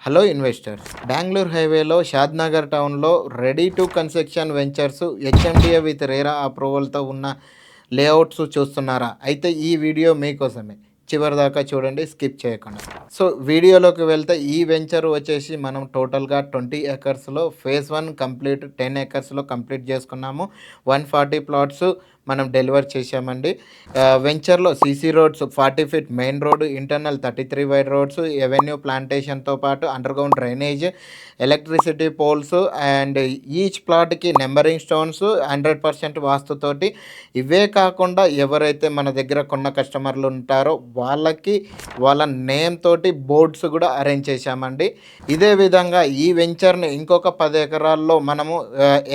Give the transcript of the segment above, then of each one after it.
Hello investors, Bengaluru హైవేలో షాద్నగర్ టౌన్లో ready to construction ventures HMDA with RERA అప్రూవల్తో ఉన్న లేఅవుట్స్ చూస్తున్నారా? అయితే ఈ వీడియో మీకోసమే. చివరిదాకా చూడండి, స్కిప్ చేయకుండా. సో వీడియోలోకి వెళ్తే ఈ వెంచర్ వచ్చేసి మనం టోటల్గా 20 ఎకర్స్లో ఫేజ్ 1 కంప్లీట్ 10 ఎకర్స్లో కంప్లీట్ చేసుకున్నాము. 140 ప్లాట్స్ మనం డెలివర్ చేశామండి. వెంచర్లో CC roads 40 feet main road, internal 33 wide roads, avenue ప్లాంటేషన్తో పాటు underground drainage, electricity poles and each ప్లాట్కి నెంబరింగ్ స్టోన్స్ 100% వాస్తుతోటి. ఇవే కాకుండా ఎవరైతే మన దగ్గర కొన్న కస్టమర్లు ఉంటారో వాళ్ళకి వాళ్ళ నేమ్ తోటి బోర్డ్స్ కూడా అరేంజ్ చేశామండి. ఇదే విధంగా ఈ వెంచర్ని ఇంకొక 10 ఎకరాల్లో మనము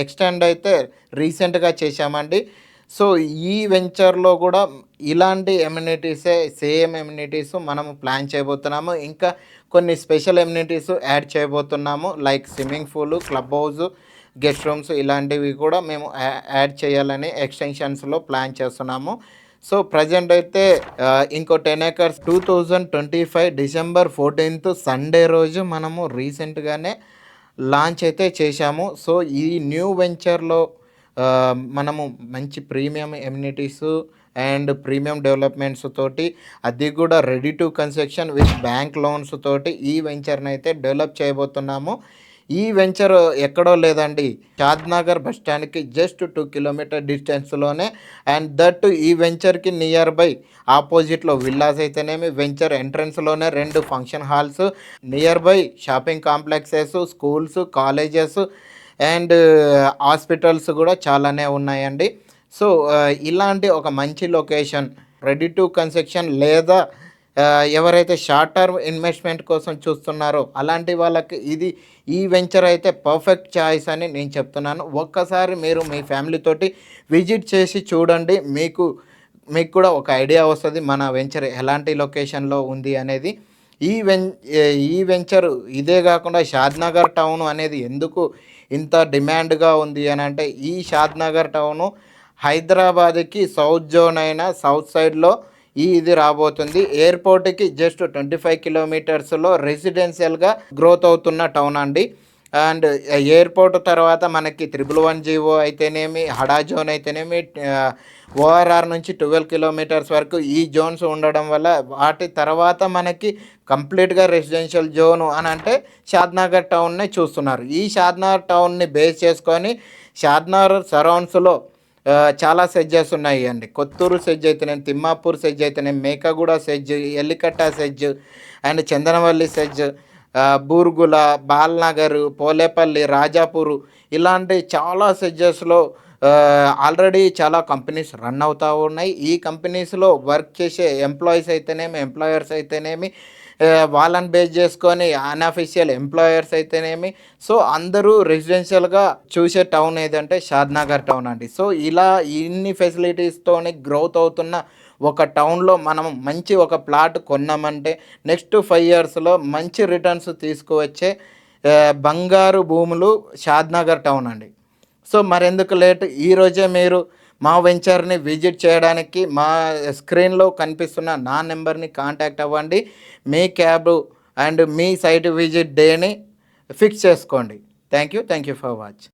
ఎక్స్టెండ్ అయితే రీసెంట్గా చేశామండి. సో ఈ వెంచర్లో కూడా ఇలాంటి ఎమ్యూనిటీసే, సేమ్ ఎమ్యూనిటీస్ మనము ప్లాన్ చేయబోతున్నాము. ఇంకా కొన్ని స్పెషల్ ఎమ్యూనిటీస్ యాడ్ చేయబోతున్నాము. Like swimming pool, club house, guest rooms ఇలాంటివి కూడా మేము యాడ్ చేయాలని ఎక్స్టెన్షన్స్లో ప్లాన్ చేస్తున్నాము. సో ప్రజెంట్ అయితే ఇంకో 10 ఎకర్స్ 2025 డిసెంబర్ 14th సండే రోజు మనము రీసెంట్గానే లాంచ్ అయితే చేశాము. సో ఈ న్యూ వెంచర్లో మనము మంచి premium amenities and premium developments తోటి, అది కూడా ready to construction with bank loans తోటి ఈ వెంచర్ని అయితే డెవలప్ చేయబోతున్నాము. ఈ వెంచర్ ఎక్కడో లేదండి, షాద్నగర్ బస్ స్టాండ్కి జస్ట్ 2 కిలోమీటర్ డిస్టెన్స్లోనే. అండ్ దట్ ఈ వెంచర్కి నియర్ బై ఆపోజిట్లో విల్లాస్ అయితేనేమి, వెంచర్ ఎంట్రన్స్లోనే 2 function halls, nearby shopping complexes, schools, colleges and hospitals కూడా చాలానే ఉన్నాయండి. సో ఇలాంటి ఒక మంచి లొకేషన్, రెడీ టు కన్స్ట్రక్షన్ లేదా ఎవరైతే షార్ట్ టర్మ్ ఇన్వెస్ట్మెంట్ కోసం చూస్తున్నారో అలాంటి వాళ్ళకి ఈ వెంచర్ అయితే పర్ఫెక్ట్ చాయిస్ అని నేను చెప్తున్నాను. ఒక్కసారి మీరు మీ ఫ్యామిలీతోటి విజిట్ చేసి చూడండి, మీకు కూడా ఒక ఐడియా వస్తుంది మన వెంచర్ ఎలాంటి లొకేషన్లో ఉంది అనేది. ఈ వెంచర్ ఇదే కాకుండా షాద్నగర్ టౌన్ అనేది ఎందుకు ఇంత డిమాండ్గా ఉంది అని అంటే, ఈ షాద్నగర్ టౌను హైదరాబాద్కి సౌత్ జోన్ అయిన సౌత్ సైడ్లో ఇది రాబోతుంది. ఎయిర్పోర్ట్కి జస్ట్ 25 కిలోమీటర్స్లో రెసిడెన్షియల్గా గ్రోత్ అవుతున్న టౌన్ అండి. అండ్ ఎయిర్పోర్ట్ తర్వాత మనకి 111 జీవో అయితేనేమి, హడా జోన్ అయితేనేమి, ఓఆర్ఆర్ నుంచి 12 కిలోమీటర్స్ వరకు ఈ జోన్స్ ఉండడం వల్ల వాటి తర్వాత మనకి కంప్లీట్గా రెసిడెన్షియల్ జోను అని అంటే షాద్నగర్ టౌన్నే చూస్తున్నారు. ఈ షాద్నగర్ టౌన్ని బేస్ చేసుకొని షాద్నగర్ సరౌండ్స్లో చాలా సెడ్జెస్ ఉన్నాయి అండి. కొత్తూరు సెడ్జ్ అయితేనేమి, తిమ్మాపూర్ సెడ్జ్ అయితేనేమి, Mekaguda SEZ, Ellikatta SEZ and Chandanavalli SEZ, Burgula, Balnagar, Polepalli, Rajapur ఇలాంటి చాలా సెడ్జెస్లో ఆల్రెడీ చాలా కంపెనీస్ రన్ అవుతూ ఉన్నాయి. ఈ కంపెనీస్లో వర్క్ చేసే ఎంప్లాయీస్ అయితేనేమి, ఎంప్లాయర్స్ అయితేనేమి, వాళ్ళని బేస్ చేసుకొని అన్అఫీషియల్ ఎంప్లాయర్స్ అయితేనేమి, సో అందరూ రెసిడెన్షియల్గా చూసే టౌన్ ఏదంటే షాద్నగర్ టౌన్ అండి. సో ఇలా ఇన్ని ఫెసిలిటీస్తోని గ్రోత్ అవుతున్న ఒక టౌన్లో మనం మంచి ఒక ప్లాట్ కొన్నామంటే నెక్స్ట్ 5 ఇయర్స్లో మంచి రిటర్న్స్ తీసుకువచ్చే బంగారు భూములు షాద్నగర్ టౌన్ అండి. సో మరెందుకు లేట్, ఈరోజే మీరు మా వెంచర్ని విజిట్ చేయడానికి మా స్క్రీన్లో కనిపిస్తున్న నా నెంబర్ని కాంటాక్ట్ అవ్వండి. మీ క్యాబ్ అండ్ మీ సైట్ విజిట్ డేని ఫిక్స్ చేసుకోండి. Thank you for watch.